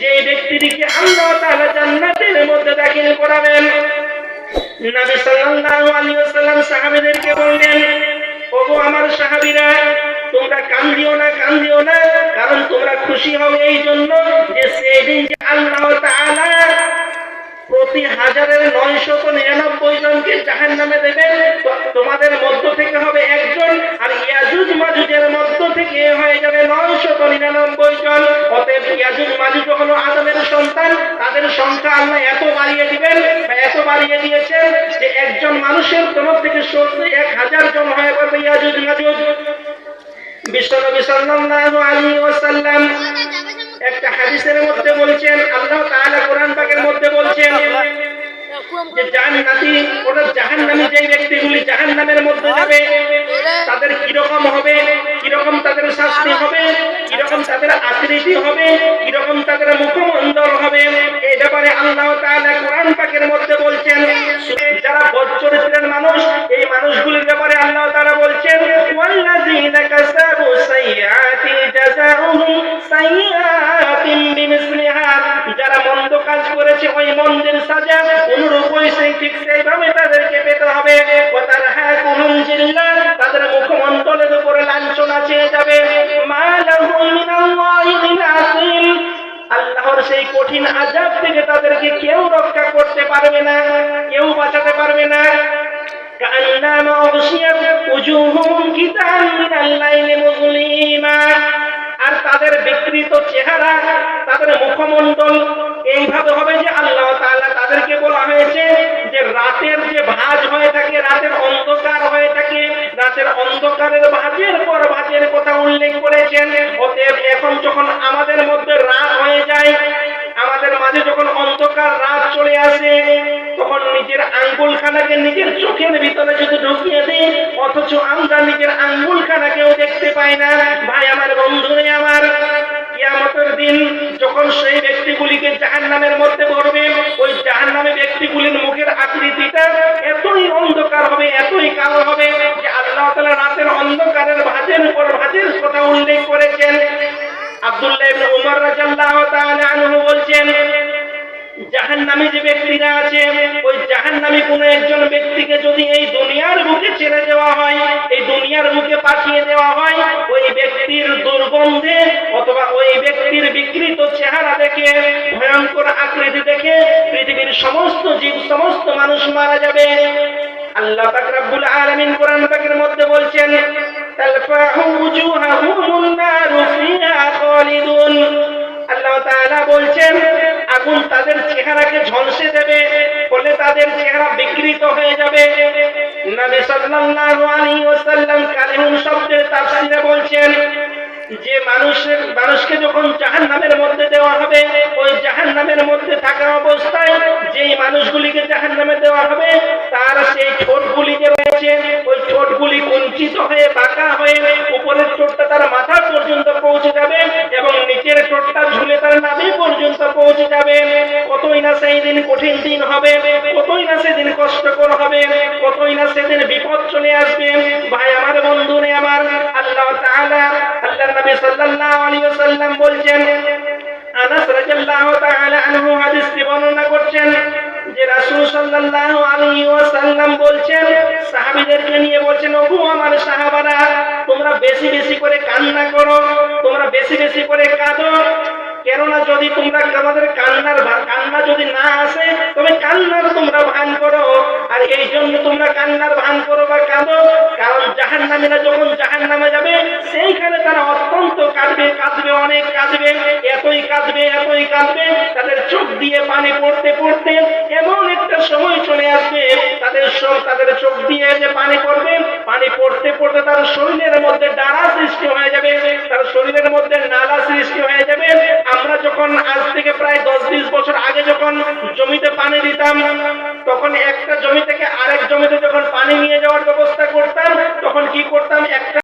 যে ব্যক্তিটিকে আল্লাহ তাআলা জান্নাতের মধ্যে দাখিল করাবেন। নবী সাল্লাল্লাহু আলাইহি ওয়াসাল্লাম সাহাবীদেরকে বললেন, ওগো আমার সাহাবীরা, তোমরা কান্দিও না, কান্দিও না, কারণ তোমরা খুশি হও এই জন্য যে সেদিন যে আল্লাহ তাআলা প্রতি 1099 জনকে জাহান্নামে দেবেন। তোমাদের মধ্য থেকে হবে একজন, আর ইয়াজুজ মাজুজের মধ্য থেকে হয়ে যাবে 999 জন। অতএব ইয়াজুজ মাজুজ হলো আদমের সন্তান, তাদের সংখ্যা আল্লাহ এত বাড়িয়ে দিবেন, এত বাড়িয়ে দিয়েছেন যে একজন মানুষের তরফ থেকে 1000 জন হয়ে যাবে ইয়াজুজ মাজুজ। বিশ্বনবী সাল্লাল্লাহু আলাইহি ওয়াসাল্লাম একটা হাদিসের মধ্যে বলছেন, আল্লাহ তাআলা কোরআন পাকের মধ্যে বলছেন যে জান্নাতি ওরা জাহান্নামী যে ব্যক্তিগুলি জাহান্নামের মধ্যে যাবে তাদের কিরকম হবে, কিরকম তাদের শাস্তি হবে, কিরকম তাদের আকৃতি হবে, কিরকম তাদের মুখমণ্ডল হবে, এই ব্যাপারে আল্লাহ তাআলা কোরআন পাকের মধ্যে বলছেন। যারা বদচরিত্রের মানুষ, এই মানুষগুলির ব্যাপারে আল্লাহ তাআলা বলছেন, ওয়াল্লাযীনা কাসাবু সাইয়্যাতি জাযাউহুম সাইয়্যাতিন বিমিসলিহা, যারা মন্দ কাজ করেছে ওই মন্দের সাজা অনুরূপ ঠিক সেইভাবে তাদেরকে পেতে হবে। ওয়াতারহাকুহুম জিল্লাহ, তাদের মুখমণ্ডলের উপরে লাঞ্ছনা চেয়ে যাবে। মা লাহুম মিনাল্লাহি মিন আসিম, আল্লাহর সেই কঠিন আযাব থেকে তাদেরকে কেউ রক্ষা করতে পারবে না, কেউ বাঁচাতে পারবে না। কান্নামা উগশিয়াত উজুহুম কিতান মিনাল লাইলি মুযলিমা, আর তাদের বিকৃত চেহারা, তাদের মুখমণ্ডল এইভাবে হবে যে আল্লাহ তাআলা তাদেরকে বলা হয়েছে যে রাতের যে ভাঁজ হয়ে থাকে, রাতের অন্ধকার হয়ে থাকে, রাতের অন্ধকারের ভাঁজের পর ভাঁজের কথা উল্লেখ করেছেন। অতএব এখন যখন আমাদের মধ্যে রাত হয়ে যায়, আমাদের মাঝে যখন অন্ধকার রাত চলে আসে, তখন নিজের আঙ্গুলখানাকে নিজের চোখের ভিতরে যদি ঢুকিয়ে দিই, অথচ আমরা নিজের আঙ্গুলখানাকেও দেখতে পাই না। ভাই আমার, বন্ধুরে আমার, কিয়ামতের দিন যখন সেই ব্যক্তিগুলিকে জাহান্নামের মধ্যে ভরবে, ওই জাহান্নামী ব্যক্তিগুলির মুখের আকৃতিটা এতই অন্ধকার হবে, এতই কালো হবে যে আল্লাহ তাআলা রাতের অন্ধকারের ভাঁজের উপর ভাঁজের কথা উল্লেখ করেছেন। আব্দুল্লাহ ইবনে উমর রাদিয়াল্লাহু তাআলা আনহু বলছেন, জাহান্নামী যে ব্যক্তিরা আছে, ওই জাহান্নামী কোন একজন ব্যক্তিকে যদি এই দুনিয়ার বুকে ছেড়ে দেওয়া হয়, এই দুনিয়ার বুকে পাঠিয়ে দেওয়া হয়, ওই ব্যক্তির দুর্গন্ধে অথবা ওই ব্যক্তির বিকৃত চেহারা দেখে, ভয়ঙ্কর আকৃতি দেখে পৃথিবীর সমস্ত জীব, সমস্ত মানুষ মারা যাবে। আল্লাহ পাক রব্বুল আলামিন কোরআন পাকের মধ্যে বলছেন, তালফাহু উজুহাহুমুন নারু ফিহা খালিদুন, আল্লাহ তাআলা বলছেন আগুন তাদের চেহারাকে ঝলসে দেবে, ফলে তাদের চেহারা বিকৃত হয়ে যাবে। নবী সাল্লাল্লাহু আলাইহি ওয়াসাল্লাম কালিহুন শব্দের তাফসীরে বলছেন যে মানুষকে যখন জাহান্নামের মধ্যে দেওয়া হবে, ওই জাহান্নামের মধ্যে থাকা অবস্থায় যেই মানুষগুলিকে জাহান্নামে দেওয়া হবে, তার সেই ঠোঁটগুলি যে রয়েছে, ওই ঠোঁটগুলি কুঞ্চিত হয়ে বাঁকা হয়ে উপরের ঠোঁটটা তার মাথা পর্যন্ত পৌঁছে যাবে এবং নিচের ঠোঁটটা ঝুলে তার নাভি পর্যন্ত পৌঁছে যাবে। কতই না সেই দিন কঠিন দিন হবে, কতই না সেদিন কষ্টকর হবে, কতই না সেদিন বিপদ চলে আসবে। ভাই আমার, বন্ধুরে আমার, আল্লাহ তাআলা, আল্লাহর নবী সাল্লাল্লাহু আলাইহি ওয়াসাল্লাম বলছেন, আনাস রাদিয়াল্লাহু তাআলা আনহু হাদিসটি বর্ণনা করছেন যে রাসূল সাল্লাল্লাহু আলাইহি ওয়াসাল্লাম বলছেন, সাহাবীদেরকে নিয়ে বলছেন, ওগো আমার সাহাবারা, তোমরা বেশি বেশি করে কান্না করো, তোমরা বেশি বেশি করে কাঁদো। কেননা যদি তোমরা আমাদের কান্না যদি না আসে, তবে কান্নার তোমরা ভান করো। আর এই জন্য তোমরা কান্নার ভান করো বা কাঁদো, কারণ জাহান্নামীরা যখন জাহান্নামে যাবে, সেইখানে তারা অত্যন্ত কাঁদবে, কাঁদবে, অনেক কাঁদবে, এতই কাঁদবে, এতই কাঁদবে, তাদের চোখ দিয়ে পানি পড়তে পড়তে এমন একটা সময় চলে আসবে, তাদের চোখ দিয়ে যে পানি পড়বে, পানি পড়তে পড়তে তার শরীরের মধ্যে ডাঁড়া সৃষ্টি হয়ে যাবে, তার শরীরের মধ্যে নালা সৃষ্টি হয়ে যাবে। আমরা যখন আজ থেকে প্রায় 10-20 বছর আগে যখন জমিতে পানি দিতাম, তখন একটা জমি থেকে আরেক জমিতে যখন পানি নিয়ে যাওয়ার ব্যবস্থা করতাম, তখন কি করতাম, একটা